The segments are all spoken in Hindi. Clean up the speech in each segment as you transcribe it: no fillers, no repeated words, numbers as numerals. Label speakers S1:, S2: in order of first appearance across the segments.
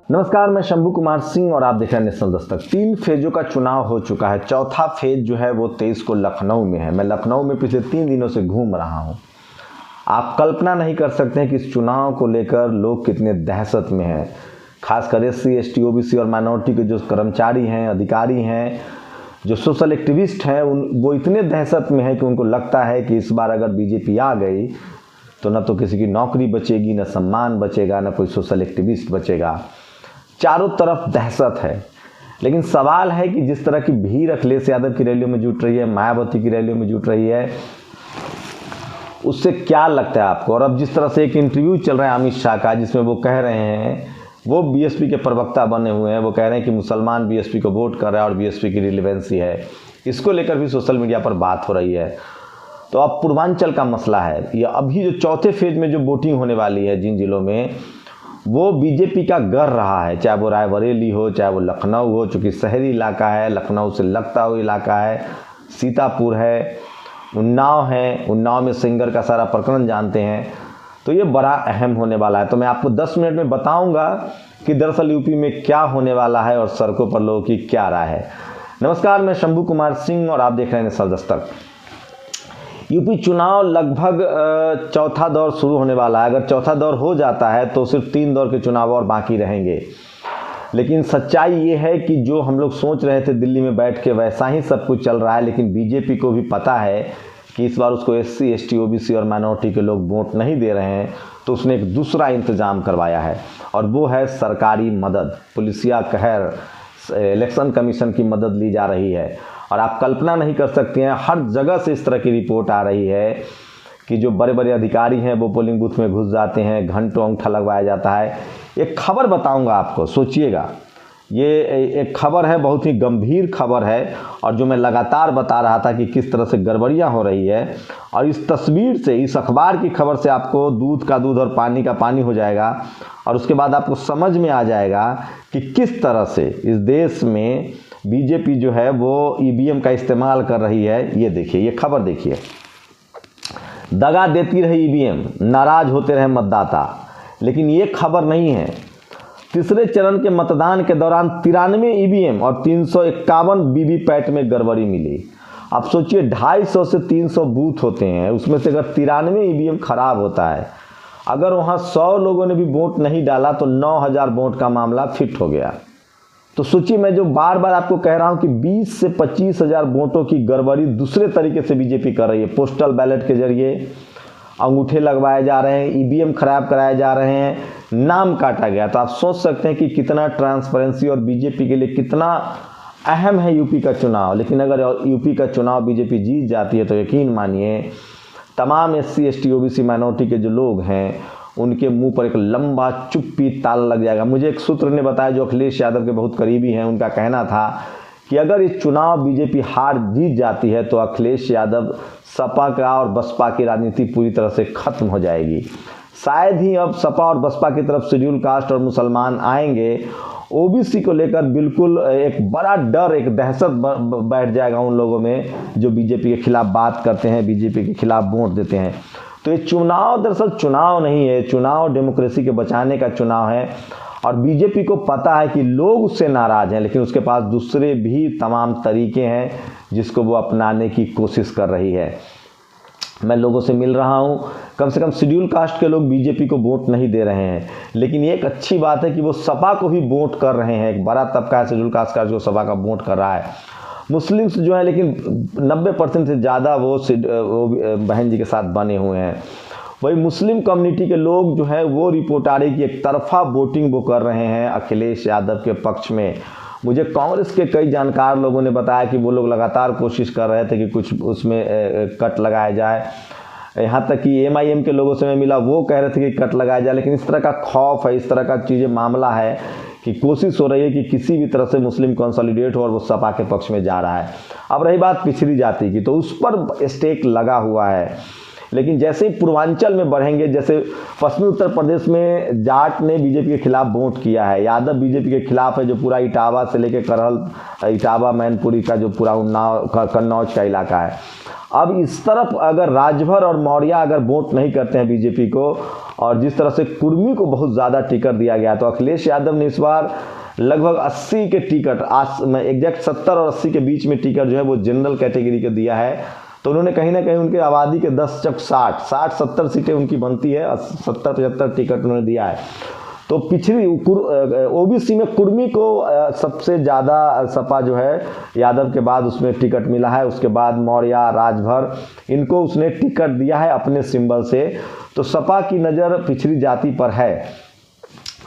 S1: नमस्कार, मैं शंभू कुमार सिंह और आप देख रहे हैं नेशनल दस्तक। 3 फेजों का चुनाव हो चुका है। चौथा फेज जो है वो 23 को लखनऊ में है। मैं लखनऊ में पिछले 3 दिनों से घूम रहा हूं। आप कल्पना नहीं कर सकते हैं कि इस चुनाव को लेकर लोग कितने दहशत में हैं। खासकर SC, ST, OBC और माइनॉरिटी के जो कर्मचारी हैं, अधिकारी हैं, जो सोशल एक्टिविस्ट हैं, वो इतने दहशत में हैं कि उनको लगता है कि इस बार अगर बीजेपी आ गई तो न तो किसी की नौकरी बचेगी, न सम्मान बचेगा, न कोई सोशल एक्टिविस्ट बचेगा। चारों तरफ दहशत है। लेकिन सवाल है कि जिस तरह की भीड़ अखिलेश यादव की रैलियों में जुट रही है, मायावती की रैलियों में जुट रही है, उससे क्या लगता है आपको? और अब जिस तरह से एक इंटरव्यू चल रहा है अमित शाह का, जिसमें वो कह रहे हैं, वो BSP के प्रवक्ता बने हुए हैं, वो कह रहे हैं कि मुसलमान BSP को वोट कर रहा है और BSP की रिलेवेंसी है। इसको लेकर भी सोशल मीडिया पर बात हो रही है। तो अब पूर्वांचल का मसला है। ये अभी जो चौथे फेज में जो वोटिंग होने वाली है जिन जिलों में, वो बीजेपी का गढ़ रहा है, चाहे वो रायबरेली हो, चाहे वो लखनऊ हो, चूँकि शहरी इलाका है, लखनऊ से लगता हुआ इलाका है, सीतापुर है, उन्नाव है, उन्नाव में सिंगर का सारा प्रकरण जानते हैं। तो ये बड़ा अहम होने वाला है। तो मैं आपको 10 मिनट में बताऊंगा कि दरअसल यूपी में क्या होने वाला है और सड़कों पर लोगों की क्या राय है। नमस्कार, मैं शंभू कुमार सिंह और आप देख रहे हैं नेशनल दस्तक। यूपी चुनाव लगभग चौथा दौर शुरू होने वाला है। अगर चौथा दौर हो जाता है तो सिर्फ 3 दौर के चुनाव और बाकी रहेंगे। लेकिन सच्चाई ये है कि जो हम लोग सोच रहे थे दिल्ली में बैठ के, वैसा ही सब कुछ चल रहा है। लेकिन बीजेपी को भी पता है कि इस बार उसको SC, ST, OBC और माइनॉरिटी के लोग वोट नहीं दे रहे हैं, तो उसने एक दूसरा इंतजाम करवाया है और वो है सरकारी मदद। पुलिसिया कहर, इलेक्शन कमीशन की मदद ली जा रही है। और आप कल्पना नहीं कर सकते हैं, हर जगह से इस तरह की रिपोर्ट आ रही है कि जो बड़े बड़े अधिकारी हैं वो पोलिंग बूथ में घुस जाते हैं, घंटों अंगूठा लगवाया जाता है। एक खबर बताऊंगा आपको, सोचिएगा। ये एक खबर है, बहुत ही गंभीर खबर है, और जो मैं लगातार बता रहा था कि किस तरह से गड़बड़ियाँ हो रही है। और इस तस्वीर से, इस अखबार की खबर से आपको दूध का दूध और पानी का पानी हो जाएगा। और उसके बाद आपको समझ में आ जाएगा कि किस तरह से इस देश में बीजेपी जो है वो EVM का इस्तेमाल कर रही है। ये देखिए, ये खबर देखिए। दगा देती रही EVM, नाराज होते रहे मतदाता। लेकिन ये खबर नहीं है। तीसरे चरण के मतदान के दौरान 93 EVM और 351 वीवीपैट में गड़बड़ी मिली। अब सोचिए, 250 से 300 बूथ होते हैं, उसमें से अगर 93 EVM खराब होता है, अगर वहाँ 100 लोगों ने भी वोट नहीं डाला तो 9000 वोट का मामला फिट हो गया। तो सोचिए, मैं जो बार बार आपको कह रहा हूं कि 20 से 25 हजार वोटों की गड़बड़ी दूसरे तरीके से बीजेपी कर रही है। पोस्टल बैलेट के जरिए अंगूठे लगवाए जा रहे हैं, EVM खराब कराए जा रहे हैं, नाम काटा गया। तो आप सोच सकते हैं कि कितना ट्रांसपेरेंसी और बीजेपी के लिए कितना अहम है यूपी का चुनाव। लेकिन अगर यूपी का चुनाव बीजेपी जीत जाती है तो यकीन मानिए, तमाम SC, ST, OBC माइनॉरिटी के जो लोग हैं उनके मुंह पर एक लंबा चुप्पी ताला लग जाएगा। मुझे एक सूत्र ने बताया, जो अखिलेश यादव के बहुत करीबी हैं, उनका कहना था कि अगर इस चुनाव बीजेपी हार जीत जाती है तो अखिलेश यादव, सपा का और बसपा की राजनीति पूरी तरह से खत्म हो जाएगी। शायद ही अब सपा और बसपा की तरफ शेड्यूल कास्ट और मुसलमान आएंगे। OBC को लेकर बिल्कुल एक बड़ा डर, एक दहशत बैठ जाएगा उन लोगों में जो बीजेपी के खिलाफ बात करते हैं, बीजेपी के खिलाफ वोट देते हैं। तो ये चुनाव दरअसल चुनाव नहीं है, चुनाव डेमोक्रेसी के बचाने का चुनाव है। और बीजेपी को पता है कि लोग उससे नाराज हैं, लेकिन उसके पास दूसरे भी तमाम तरीके हैं जिसको वो अपनाने की कोशिश कर रही है। मैं लोगों से मिल रहा हूं, कम से कम शेड्यूल कास्ट के लोग बीजेपी को वोट नहीं दे रहे हैं। लेकिन ये एक अच्छी बात है कि वो सपा को भी वोट कर रहे हैं। एक बड़ा तबका है शेड्यूल कास्ट का जो सपा का वोट कर रहा है। मुस्लिम्स जो है, लेकिन 90% से ज़्यादा वो बहन जी के साथ बने हुए हैं। वही मुस्लिम कम्युनिटी के लोग जो है वो रिपोर्ट आ रही कि एक तरफा वोटिंग वो कर रहे हैं अखिलेश यादव के पक्ष में। मुझे कांग्रेस के कई जानकार लोगों ने बताया कि वो लोग लगातार कोशिश कर रहे थे कि कुछ उसमें कट लगाया जाए। यहाँ तक कि MIM के लोगों से मैं मिला, वो कह रहे थे कि कट लगाया जाए। लेकिन इस तरह का खौफ है, इस तरह का चीज़ें मामला है कि कोशिश हो रही है कि किसी भी तरह से मुस्लिम कंसोलिडेट हो और वो सपा के पक्ष में जा रहा है। अब रही बात पिछड़ी जाति की, तो उस पर स्टेक लगा हुआ है। लेकिन जैसे ही पूर्वांचल में बढ़ेंगे, जैसे पश्चिमी उत्तर प्रदेश में जाट ने बीजेपी के खिलाफ वोट किया है, यादव बीजेपी के खिलाफ है, जो पूरा इटावा से लेकर करहल, इटावा मैनपुरी का जो पूरा उन्नाव कन्नौज का इलाका है। अब इस तरफ अगर राजभर और मौर्य अगर वोट नहीं करते हैं बीजेपी को, और जिस तरह से कुर्मी को बहुत ज़्यादा टिकट दिया गया, तो अखिलेश यादव ने इस बार लगभग 80 के टिकट, एग्जैक्ट 70 और 80 के बीच में टिकट जो है वो जनरल कैटेगरी के दिया है। तो उन्होंने कहीं ना कहीं उनके आबादी के 10 चक 60-70 सीटें उनकी बनती है, 70-75 टिकट उन्होंने दिया है। तो पिछड़ी ओबीसी में कुर्मी को सबसे ज़्यादा सपा जो है यादव के बाद उसमें टिकट मिला है, उसके बाद मौर्य, राजभर, इनको उसने टिकट दिया है अपने सिंबल से। तो सपा की नज़र पिछड़ी जाति पर है।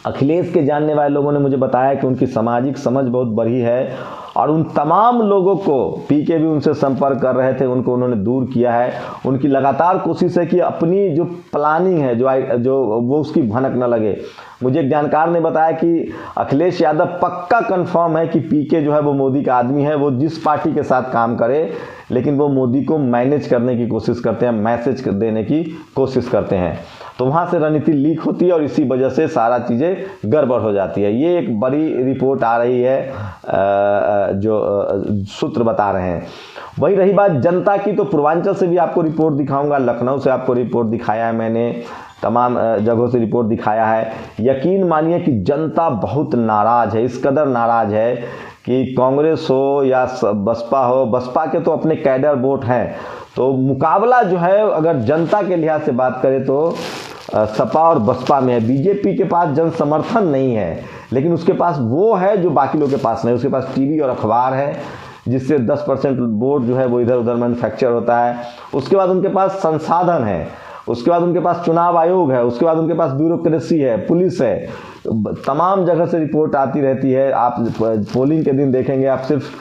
S1: अखिलेश के जानने वाले लोगों ने मुझे बताया कि उनकी सामाजिक समझ बहुत बड़ी है, और उन तमाम लोगों को, पीके भी उनसे संपर्क कर रहे थे, उनको उन्होंने दूर किया है। उनकी लगातार कोशिश है कि अपनी जो प्लानिंग है जो वो उसकी भनक न लगे। मुझे एक जानकार ने बताया कि अखिलेश यादव पक्का कंफर्म है कि पीके जो है वो मोदी का आदमी है, वो जिस पार्टी के साथ काम करे, लेकिन वो मोदी को मैनेज करने की कोशिश करते हैं, मैसेज देने की कोशिश करते हैं। तो वहाँ से रणनीति लीक होती है और इसी वजह से सारा चीज़ें गड़बड़ हो जाती है। ये एक बड़ी रिपोर्ट आ रही है, जो सूत्र बता रहे हैं। वही रही बात जनता की, तो पूर्वांचल से भी आपको रिपोर्ट दिखाऊंगा, लखनऊ से आपको रिपोर्ट दिखाया है मैंने, तमाम जगहों से रिपोर्ट दिखाया है। यकीन मानिए कि जनता बहुत नाराज़ है, इस कदर नाराज़ है कि कांग्रेस हो या बसपा हो, बसपा के तो अपने कैडर वोट हैं, तो मुकाबला जो है अगर जनता के लिहाज से बात करें तो सपा और बसपा में है। बीजेपी के पास जन समर्थन नहीं है, लेकिन उसके पास वो है जो बाकी लोगों के पास नहीं। उसके पास टीवी और अखबार है, जिससे 10% वोट जो है वो इधर उधर मैन्युफैक्चर होता है। उसके बाद उनके पास संसाधन है, उसके बाद उनके पास चुनाव आयोग है, उसके बाद उनके पास ब्यूरोक्रेसी है, पुलिस है, तमाम जगह से रिपोर्ट आती रहती है। आप पोलिंग के दिन देखेंगे, आप सिर्फ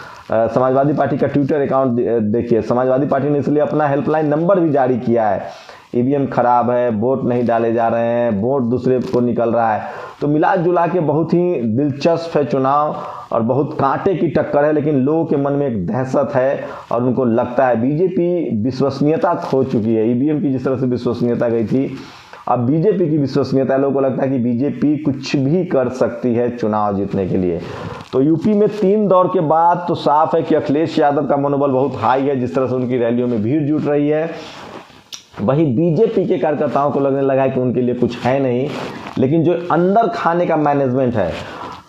S1: समाजवादी पार्टी का ट्विटर अकाउंट देखिए, समाजवादी पार्टी ने इसलिए अपना हेल्पलाइन नंबर भी जारी किया है। ईवीएम खराब है, वोट नहीं डाले जा रहे हैं, वोट दूसरे को निकल रहा है। तो मिला जुला के बहुत ही दिलचस्प है चुनाव, और बहुत कांटे की टक्कर है, लेकिन लोगों के मन में एक दहशत है, और उनको लगता है बीजेपी विश्वसनीयता खो चुकी है। ईवीएम की जिस तरह से विश्वसनीयता गई थी, अब बीजेपी की विश्वसनीयता, लोगों को लगता है कि बीजेपी कुछ भी कर सकती है चुनाव जीतने के लिए। तो यूपी में 3 दौर के बाद तो साफ है कि अखिलेश यादव का मनोबल बहुत हाई है, जिस तरह से उनकी रैलियों में भीड़ जुट रही है। वही बीजेपी के कार्यकर्ताओं को लगने लगा है कि उनके लिए कुछ है नहीं, लेकिन जो अंदर खाने का मैनेजमेंट है,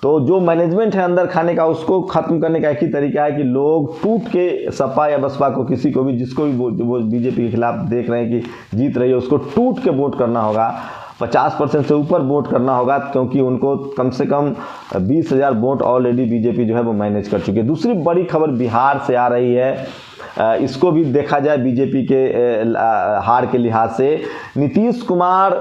S1: तो जो मैनेजमेंट है अंदर खाने का, उसको खत्म करने का एक ही तरीका है कि लोग टूट के सपा या बसपा को, किसी को भी, जिसको भी वो बीजेपी के खिलाफ देख रहे हैं कि जीत रही है, उसको टूट के वोट करना होगा। 50% से ऊपर वोट करना होगा, क्योंकि उनको कम से कम 20,000 वोट ऑलरेडी बीजेपी जो है वो मैनेज कर चुकी है। दूसरी बड़ी खबर बिहार से आ रही है, इसको भी देखा जाए बीजेपी के हार के लिहाज से। नीतीश कुमार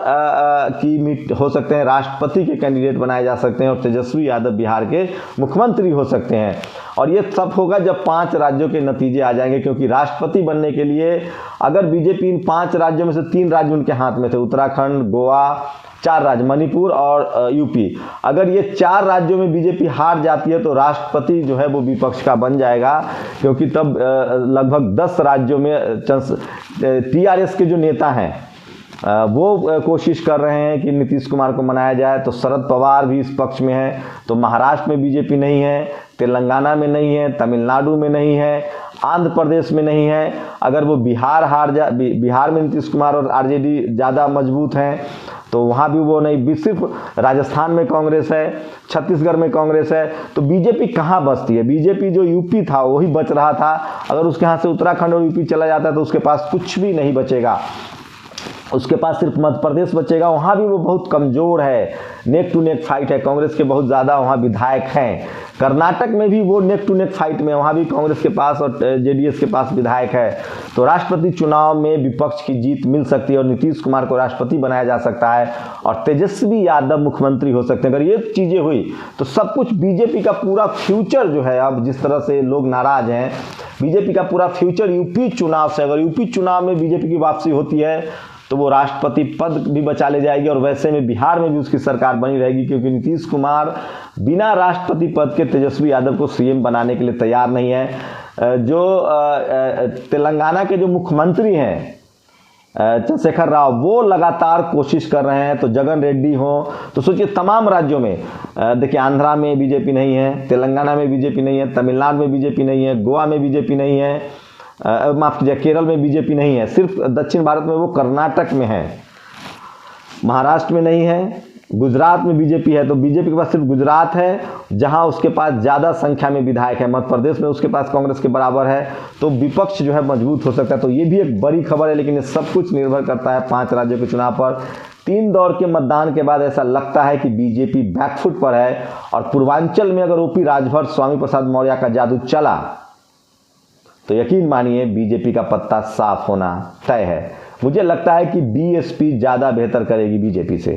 S1: की हो सकते हैं राष्ट्रपति के कैंडिडेट बनाए जा सकते हैं, और तेजस्वी यादव बिहार के मुख्यमंत्री हो सकते हैं। और ये सब होगा जब 5 राज्यों के नतीजे आ जाएंगे, क्योंकि राष्ट्रपति बनने के लिए अगर बीजेपी इन 5 राज्यों में से 3 राज्य उनके हाथ में थे, उत्तराखंड, गोवा, 4 राज्य, मणिपुर और यूपी, अगर ये 4 राज्यों में बीजेपी हार जाती है तो राष्ट्रपति जो है वो विपक्ष का बन जाएगा, क्योंकि तब लगभग 10 राज्यों में टीआरएस के जो नेता हैं वो कोशिश कर रहे हैं कि नीतीश कुमार को मनाया जाए। तो शरद पवार भी इस पक्ष में है। तो महाराष्ट्र में बीजेपी नहीं है, तेलंगाना में नहीं है, तमिलनाडु में नहीं है, आंध्र प्रदेश में नहीं है। अगर वो बिहार में नीतीश कुमार और आरजेडी ज़्यादा मजबूत हैं, तो वहाँ भी वो नहीं। सिर्फ राजस्थान में कांग्रेस है, छत्तीसगढ़ में कांग्रेस है, तो बीजेपी कहाँ बचती है? बीजेपी जो यूपी था वही बच रहा था। अगर उसके यहाँ से उत्तराखंड और यूपी चला जाता है तो उसके पास कुछ भी नहीं बचेगा, उसके पास सिर्फ मध्य प्रदेश बचेगा। वहाँ भी वो बहुत कमज़ोर है, नेक टू नेक फाइट है, कांग्रेस के बहुत ज़्यादा वहाँ विधायक हैं। कर्नाटक में भी वो नेक टू नेक फाइट में, वहाँ भी कांग्रेस के पास और जेडीएस के पास विधायक है। तो राष्ट्रपति चुनाव में विपक्ष की जीत मिल सकती है और नीतीश कुमार को राष्ट्रपति बनाया जा सकता है और तेजस्वी यादव मुख्यमंत्री हो सकते हैं। अगर ये चीज़ें हुई तो सब कुछ, बीजेपी का पूरा फ्यूचर जो है, अब जिस तरह से लोग नाराज़ हैं, बीजेपी का पूरा फ्यूचर यूपी चुनाव से, अगर यूपी चुनाव में बीजेपी की वापसी होती है तो वो राष्ट्रपति पद भी बचा ले जाएगी और वैसे में बिहार में भी उसकी सरकार बनी रहेगी, क्योंकि नीतीश कुमार बिना राष्ट्रपति पद के तेजस्वी यादव को सीएम बनाने के लिए तैयार नहीं है। जो तेलंगाना के जो मुख्यमंत्री हैं चंद्रशेखर राव, वो लगातार कोशिश कर रहे हैं। तो जगन रेड्डी हो, तो सोचिए तमाम राज्यों में, देखिए आंध्रा में बीजेपी नहीं है, तेलंगाना में बीजेपी नहीं है, तमिलनाडु में बीजेपी नहीं है, गोवा में बीजेपी नहीं है, माफ कीजिए केरल में बीजेपी नहीं है, सिर्फ दक्षिण भारत में वो कर्नाटक में है, महाराष्ट्र में नहीं है, गुजरात में बीजेपी है। तो बीजेपी के पास सिर्फ गुजरात है जहां उसके पास ज़्यादा संख्या में विधायक है, मध्य प्रदेश में उसके पास कांग्रेस के बराबर है। तो विपक्ष जो है मजबूत हो सकता है। तो ये भी एक बड़ी खबर है, लेकिन ये सब कुछ निर्भर करता है 5 राज्यों के चुनाव पर। 3 दौर के मतदान के बाद ऐसा लगता है कि बीजेपी बैकफुट पर है, और पूर्वांचल में अगर ओपी राजभर, स्वामी प्रसाद मौर्य का जादू चला तो यकीन मानिए बीजेपी का पत्ता साफ होना तय है। मुझे लगता है कि बीएसपी ज़्यादा बेहतर करेगी बीजेपी से,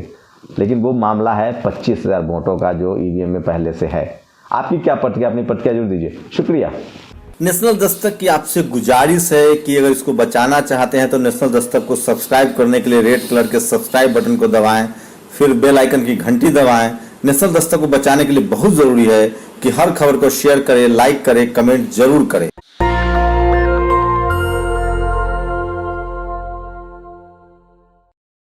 S1: लेकिन वो मामला है 25,000 वोटों का जो ईवीएम में पहले से है। आपकी क्या प्रतिक्रिया, अपनी प्रतिक्रिया जरूर दीजिए। शुक्रिया।
S2: नेशनल दस्तक की आपसे गुजारिश है कि अगर इसको बचाना चाहते हैं तो नेशनल दस्तक को सब्सक्राइब करने के लिए रेड कलर के सब्सक्राइब बटन को दबाएं, फिर बेल आइकन की घंटी दबाएं। नेशनल दस्तक को बचाने के लिए बहुत जरूरी है कि हर खबर को शेयर करें, लाइक करें, कमेंट जरूर करें।